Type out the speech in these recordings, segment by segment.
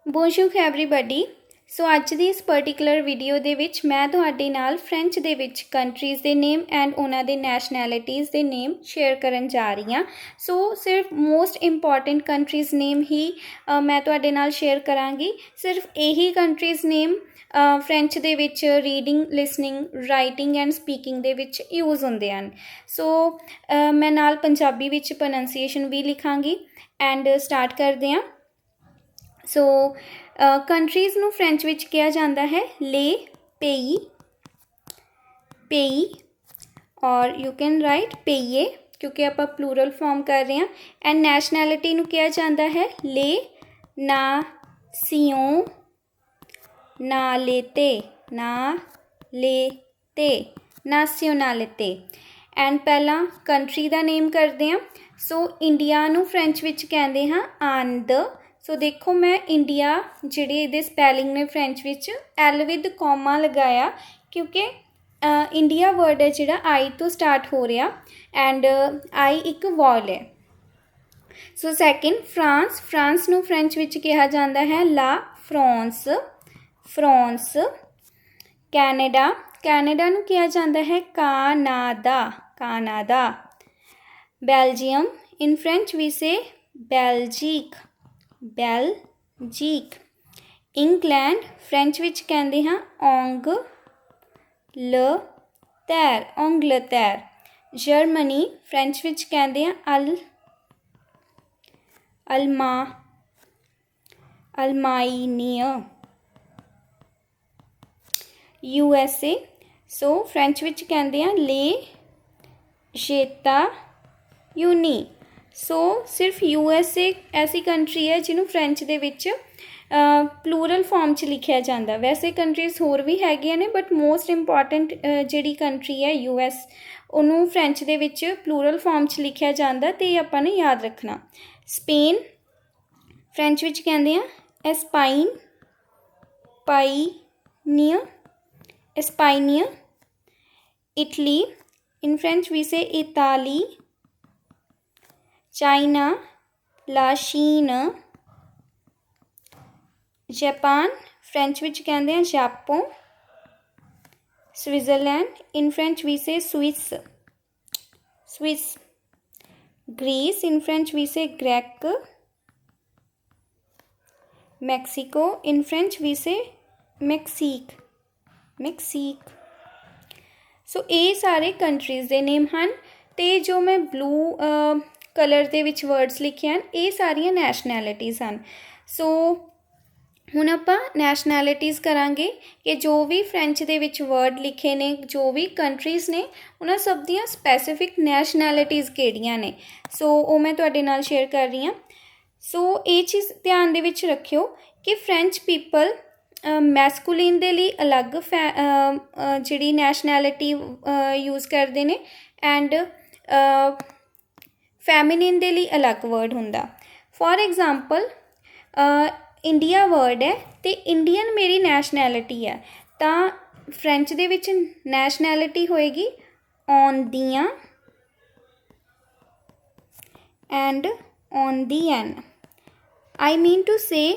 ਬੋਨਜੂਰ everybody. ਸੋ ਅੱਜ ਦੀ ਇਸ particular video ਦੇ ਵਿੱਚ ਮੈਂ ਤੁਹਾਡੇ ਨਾਲ ਫ੍ਰੈਂਚ ਦੇ ਵਿੱਚ ਕੰਟਰੀਜ਼ ਦੇ ਨੇਮ ਐਂਡ ਉਹਨਾਂ ਦੇ ਨੈਸ਼ਨੈਲਿਟੀਜ਼ ਦੇ ਨੇਮ ਸ਼ੇਅਰ ਕਰਨ ਜਾ ਰਹੀ ਹਾਂ। ਸੋ ਸਿਰਫ ਮੋਸਟ ਇੰਪੋਰਟੈਂਟ ਕੰਟਰੀਜ਼ ਨੇਮ ਹੀ ਮੈਂ ਤੁਹਾਡੇ ਨਾਲ ਸ਼ੇਅਰ ਕਰਾਂਗੀ। ਸਿਰਫ ਇਹੀ ਕੰਟਰੀਜ਼ ਨੇਮ ਫ੍ਰੈਂਚ ਦੇ ਵਿੱਚ reading, listening, writing and speaking ਦੇ ਵਿੱਚ ਯੂਜ਼ ਹੁੰਦੇ ਹਨ। ਸੋ ਮੈਂ ਨਾਲ ਪੰਜਾਬੀ ਵਿੱਚ ਪ੍ਰੋਨੰਸੀਏਸ਼ਨ ਵੀ ਲਿਖਾਂਗੀ। ਐਂਡ ਸਟਾਰਟ ਕਰਦੇ ਹਾਂ। ਸੋ ਕੰਟਰੀਜ਼ ਨੂੰ ਫ੍ਰੈਂਚ ਵਿੱਚ ਕਿਹਾ ਜਾਂਦਾ ਹੈ ਲੇ ਪੇਈ, ਪੇਈ, ਔਰ ਯੂ ਕੈਨ ਰਾਈਟ ਪੇਈਏ ਕਿਉਂਕਿ ਆਪਾਂ ਪਲੂਰਲ ਫਾਰਮ ਕਰ ਰਹੇ ਹਾਂ। ਐਂਡ ਨੈਸ਼ਨੈਲਿਟੀ ਨੂੰ ਕਿਹਾ ਜਾਂਦਾ ਹੈ ਲੇ ਨਾਸੀਓਂ, ਨਾਲੇਤੇ, ਨਾਲੇਤੇ, ਨਾਸੀਓਨਾਲਿਤੇ। ਐਂਡ ਪਹਿਲਾਂ ਕੰਟਰੀ ਦਾ ਨੇਮ ਕਰਦੇ ਹਾਂ। ਸੋ ਇੰਡੀਆ ਨੂੰ ਫ੍ਰੈਂਚ ਵਿੱਚ ਕਹਿੰਦੇ ਹਾਂ ਆਂਦ। ਸੋ ਦੇਖੋ ਮੈਂ ਇੰਡੀਆ ਜਿਹੜੇ ਇਹਦੇ ਸਪੈਲਿੰਗ ਨੇ ਫ੍ਰੈਂਚ ਵਿੱਚ ਐਲ ਵਿਦ ਕੌਮਾ ਲਗਾਇਆ ਕਿਉਂਕਿ ਇੰਡੀਆ ਵਰਡ ਹੈ ਜਿਹੜਾ ਆਈ ਤੋਂ ਸਟਾਰਟ ਹੋ ਰਿਹਾ ਐਂਡ ਆਈ ਇੱਕ ਵੌਲ ਹੈ। ਸੋ ਸੈਕਿੰਡ ਫਰਾਂਸ, ਫਰਾਂਸ ਨੂੰ ਫ੍ਰੈਂਚ ਵਿੱਚ ਕਿਹਾ ਜਾਂਦਾ ਹੈ ਲਾ ਫਰਾਂਸ, ਫਰਾਂਸ। ਕੈਨੇਡਾ, ਕੈਨੇਡਾ ਨੂੰ ਕਿਹਾ ਜਾਂਦਾ ਹੈ ਕਾਨਾਡਾ, ਕਾਨਾਡਾ। ਬੈਲਜੀਅਮ, ਇਨ ਫ੍ਰੈਂਚ ਵੀ ਸੇ ਬੈਲਜੀਕ, ਬੈਲਜੀਕ। ਇੰਗਲੈਂਡ ਫ੍ਰੈਂਚ ਵਿੱਚ ਕਹਿੰਦੇ ਹਾਂ ਓਂਗਲਤੈਰ, ਓਂਗਲਤੈਰ। ਜਰਮਨੀ ਫ੍ਰੈਂਚ ਵਿੱਚ ਕਹਿੰਦੇ ਹਾਂ ਅਲਮਾਈਨੀਆ। USA, ਸੋ ਫ੍ਰੈਂਚ ਵਿੱਚ ਕਹਿੰਦੇ ਹਾਂ ਲੇ ਜੇਤਾ ਯੂਨੀ। ਸੋ ਸਿਰਫ USA ਐਸੀ ਕੰਟਰੀ ਹੈ ਜਿਹਨੂੰ ਫ੍ਰੈਂਚ ਦੇ ਵਿੱਚ ਪਲੂਰਲ ਫਾਰਮ 'ਚ ਲਿਖਿਆ ਜਾਂਦਾ। ਵੈਸੇ ਕੰਟਰੀਜ਼ ਹੋਰ ਵੀ ਹੈਗੀਆਂ ਨੇ ਬਟ ਮੋਸਟ ਇੰਪੋਰਟੈਂਟ ਜਿਹੜੀ ਕੰਟਰੀ ਹੈ US, ਉਹਨੂੰ ਫ੍ਰੈਂਚ ਦੇ ਵਿੱਚ ਪਲੂਰਲ ਫਾਰਮ 'ਚ ਲਿਖਿਆ ਜਾਂਦਾ ਅਤੇ ਇਹ ਆਪਾਂ ਨੇ ਯਾਦ ਰੱਖਣਾ। ਸਪੇਨ ਫ੍ਰੈਂਚ ਵਿੱਚ ਕਹਿੰਦੇ ਆ ਐਸਪਾਈਨ, ਪਾਈਨੀਆ, ਐਸਪਾਈਨੀਆ। ਇਟਲੀ, ਇਨ ਫ੍ਰੈਂਚ ਵੀ ਸੇ ਇਤਾਲੀ। ਚਾਈਨਾ ਲਾਸ਼ੀਨ। ਜਾਪਾਨ ਫ੍ਰੈਂਚ ਵਿੱਚ ਕਹਿੰਦੇ ਆ ਜਾਪੋ। ਸਵਿਟਜ਼ਰਲੈਂਡ, ਇਨ ਫ੍ਰੈਂਚ ਵੀ ਸੇ ਸਵਿਸ, ਸਵਿਸ। ਗ੍ਰੀਸ, ਇਨ ਫ੍ਰੈਂਚ ਵੀ ਸੇ ਗ੍ਰੈਕ। ਮੈਕਸੀਕੋ, ਇਨ ਫ੍ਰੈਂਚ ਵੀ ਸੇ ਮੈਕਸੀਕ, ਮੈਕਸੀਕ। ਸੋ ਇਹ ਸਾਰੇ ਕੰਟਰੀਜ਼ ਦੇ ਨੇਮ ਹਨ ਅਤੇ ਜੋ ਮੈਂ ਬਲੂ ਕਲਰ ਦੇ ਵਿੱਚ ਵਰਡਸ ਲਿਖੇ ਹਨ ਇਹ ਸਾਰੀਆਂ ਨੈਸ਼ਨੈਲਿਟੀਜ਼ ਹਨ। ਸੋ ਹੁਣ ਆਪਾਂ ਨੈਸ਼ਨੈਲਿਟੀਜ਼ ਕਰਾਂਗੇ ਕਿ ਜੋ ਵੀ ਫ੍ਰੈਂਚ ਦੇ ਵਿੱਚ ਵਰਡ ਲਿਖੇ ਨੇ, ਜੋ ਵੀ ਕੰਟਰੀਜ਼ ਨੇ, ਉਹਨਾਂ ਸਭ ਦੀਆਂ ਸਪੈਸੀਫਿਕ ਨੈਸ਼ਨੈਲਿਟੀਜ਼ ਕਿਹੜੀਆਂ ਨੇ। ਸੋ ਉਹ ਮੈਂ ਤੁਹਾਡੇ ਨਾਲ ਸ਼ੇਅਰ ਕਰ ਰਹੀ ਹਾਂ। ਸੋ ਇਹ ਚੀਜ਼ ਧਿਆਨ ਦੇ ਵਿੱਚ ਰੱਖਿਓ ਕਿ ਫ੍ਰੈਂਚ ਪੀਪਲ ਮੈਸਕੂਲਿਨ ਦੇ ਲਈ ਅਲੱਗ ਜਿਹੜੀ ਨੈਸ਼ਨੈਲਿਟੀ ਯੂਜ਼ ਕਰਦੇ ਨੇ ਐਂਡ ਫੈਮਿਨਿਨ ਦੇ ਲਈ ਅਲੱਗ ਵਰਡ ਹੁੰਦਾ। ਫੋਰ ਐਗਜ਼ਾਮਪਲ ਇੰਡੀਆ ਵਰਡ ਹੈ ਅਤੇ ਇੰਡੀਅਨ ਮੇਰੀ ਨੈਸ਼ਨੈਲਿਟੀ ਹੈ ਤਾਂ ਫ੍ਰੈਂਚ ਦੇ ਵਿੱਚ ਨੈਸ਼ਨੈਲਿਟੀ ਹੋਏਗੀ ਆਉਂਦੀਆਂ and ਆਉਂਦੀਐਨ। I mean to say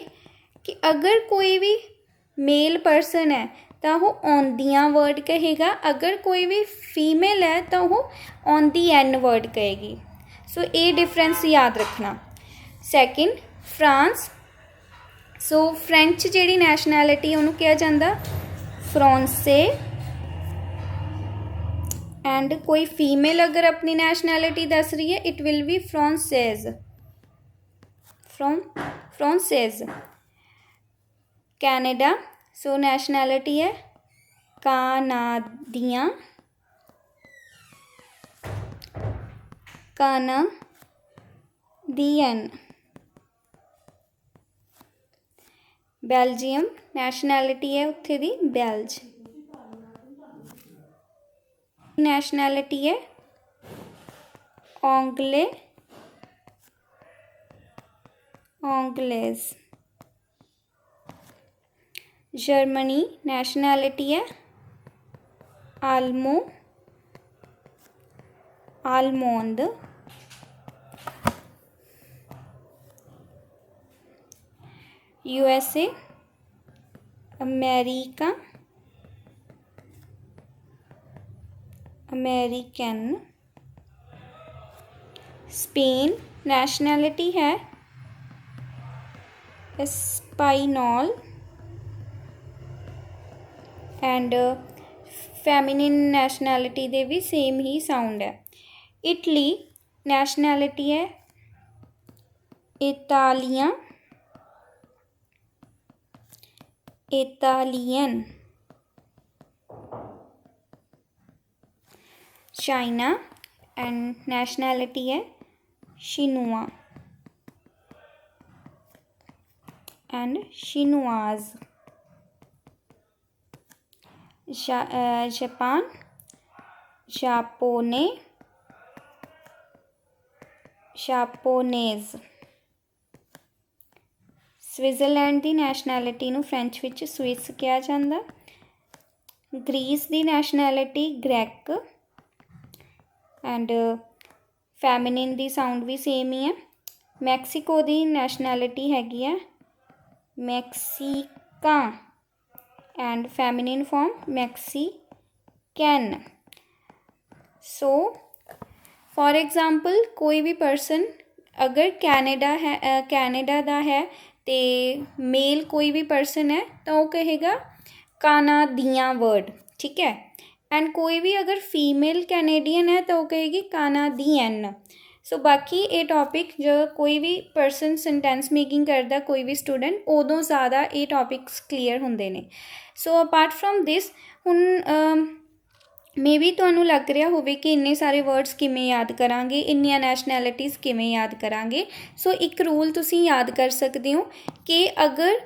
ਕਿ ਅਗਰ ਕੋਈ ਵੀ ਮੇਲ ਪਰਸਨ ਹੈ ਤਾਂ ਉਹ ਆਉਂਦੀਆਂ ਵਰਡ ਕਹੇਗਾ, ਅਗਰ ਕੋਈ ਵੀ ਫੀਮੇਲ ਹੈ ਤਾਂ ਉਹ ਆਉਂਦੀ ਐਨ ਵਰਡ ਕਹੇਗੀ। ਸੋ ਇਹ ਡਿਫਰੈਂਸ ਯਾਦ ਰੱਖਣਾ। ਸੈਕਿੰਡ ਫਰਾਂਸ, ਸੋ ਫ੍ਰੈਂਚ ਜਿਹੜੀ ਨੈਸ਼ਨੈਲਿਟੀ ਉਹਨੂੰ ਕਿਹਾ ਜਾਂਦਾ ਫਰਾਂਸੇ ਐਂਡ ਕੋਈ ਫੀਮੇਲ ਅਗਰ ਆਪਣੀ ਨੈਸ਼ਨੈਲਿਟੀ ਦੱਸ ਰਹੀ ਹੈ ਇਟ ਵਿਲ ਬੀ ਫਰਾਂਸੇਜ਼, ਫਰਾਂਸੇਜ਼। ਕੈਨੇਡਾ, ਸੋ ਨੈਸ਼ਨੈਲਿਟੀ ਹੈ ਕਾਨਾਡੀਆਂ, ਕਾਨਾਡੀਅਨ। ਬੈਲਜੀਅਮ ਨੈਸ਼ਨੈਲਿਟੀ ਹੈ ਉੱਥੇ ਦੀ ਬੈਲਜ, ਨੈਸ਼ਨੈਲਿਟੀ ਹੈ ਔਂਗਲੇ, ਔਂਗਲੇਜ਼। ਜਰਮਨੀ ਨੈਸ਼ਨੈਲਿਟੀ ਹੈ ਆਲਮੋ, ਆਲਮੋਂਦ। USA, America, American, Spain, nationality है स्पाइनॉल एंड फैमिनिन नैशनैलिटी दे भी सेम ही साउंड है। इटली नैशनैलिटी है इटालियन, इटालियन। चाइना एंड नैशनैलिटी है शिनुआ एंड शिनुआज। जापान जापोने, जापोनेज। स्विट्जरलैंड की नैशनैलिटी नूं फ्रेंच विच स्विस कहा जाता। ग्रीस की नैशनैलिटी ग्रैक एंड फैमिनिन दी साउंड भी सेम ही है। मैक्सीको की नैशनैलिटी हैगी है मैक्सीका एंड फैमिनिन फॉर्म मैक्सीकैन। सो फॉर एग्जाम्पल कोई भी पर्सन अगर कैनेडा दा है तो मेल कोई भी पर्सन है तो वो कहेगा कानाडियन वर्ड, ठीक है। एंड कोई भी अगर फीमेल कैनेडियन है तो वो कहेगी कानाडियन। सो बाकी ये टॉपिक जो कोई भी पर्सन सेंटेंस मेकिंग करता कोई भी स्टूडेंट उदों ज़्यादा ये टॉपिक्स क्लीयर होंदे ने। सो अपार्ट फ्रॉम दिस हुण मे बी तुहानूं लग रहा होवे कि इन्ने सारे वर्ड्स किमें याद करांगे, इन्नियां नैशनैलिटीज़ किमें याद करांगे। सो एक रूल तुसीं याद कर सकते हो कि अगर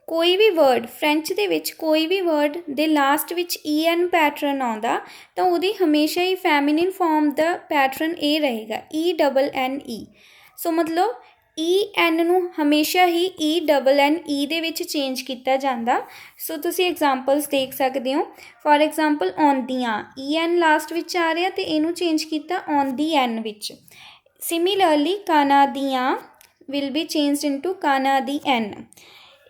कोई भी वर्ड फ्रेंच दे विच कोई भी वर्ड दे लास्ट विच EN पैटर्न आउंदा तो उहदी हमेशा ही फैमिनिन फॉर्म दा पैटर्न ये रहेगा ENNE। सो मतलब EN नूं हमेशा ही ENNE दे विच चेंज किया जाता। सो तुसीं एग्जाम्पल्स देख सकते हो। फॉर एग्जाम्पल आउंदियां EN लास्ट विच आ रहा तो इनू चेंज किया आउंदीएन विच। सिमिलरली कानाडियां विल बी चेंज्ड इनटू कानाडियन।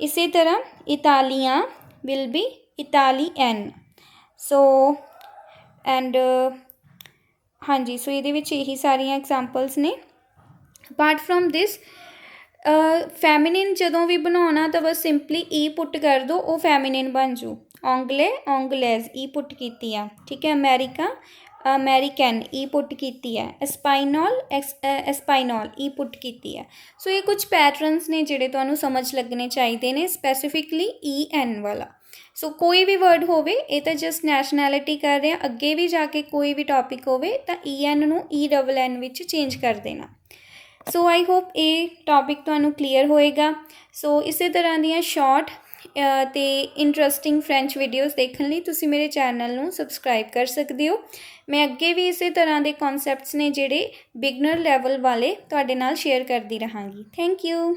इसी तरह इटालियां विल बी इटालियन। सो एंड हाँ जी, सो ये यही सारिया एग्जाम्पल्स ने। अपार्ट फ्रॉम दिस फैमिनिन जदों भी बनाना तो बस सिंपली ई पुट कर दो, वो फैमिनिन बन जू। ओंगले ओंगलेज ई पुट की है, ठीक है। अमेरिका अमेरिकन ई पुट की है। एस्पाइनॉल एस्पाइनॉल ई पुट की है। सो ये कुछ पैटर्नस ने जिहड़े तुहानूं समझ लगने चाहिए ने स्पैसीफिकली EN वाला। सो कोई भी वर्ड होवे ये तो जस्ट नैशनैलिटी कर रहे हैं, अगे भी जाके कोई भी टॉपिक होवे तो EN नूं ENN विच चेंज कर देना। सो आई होप ये टॉपिक तुहानूं क्लीयर होएगा। सो इस तरह दियां शॉर्ट ते इंटरस्टिंग फ्रेंच वीडियोज़ देखने लिए तुसी मेरे चैनल नूं सबसक्राइब कर सकते हो। मैं अगे भी इस तरह के कॉन्सैप्ट्स ने जिहड़े बिगनर लैवल वाले तुहाडे नाल शेयर करती रहांगी। Thank you.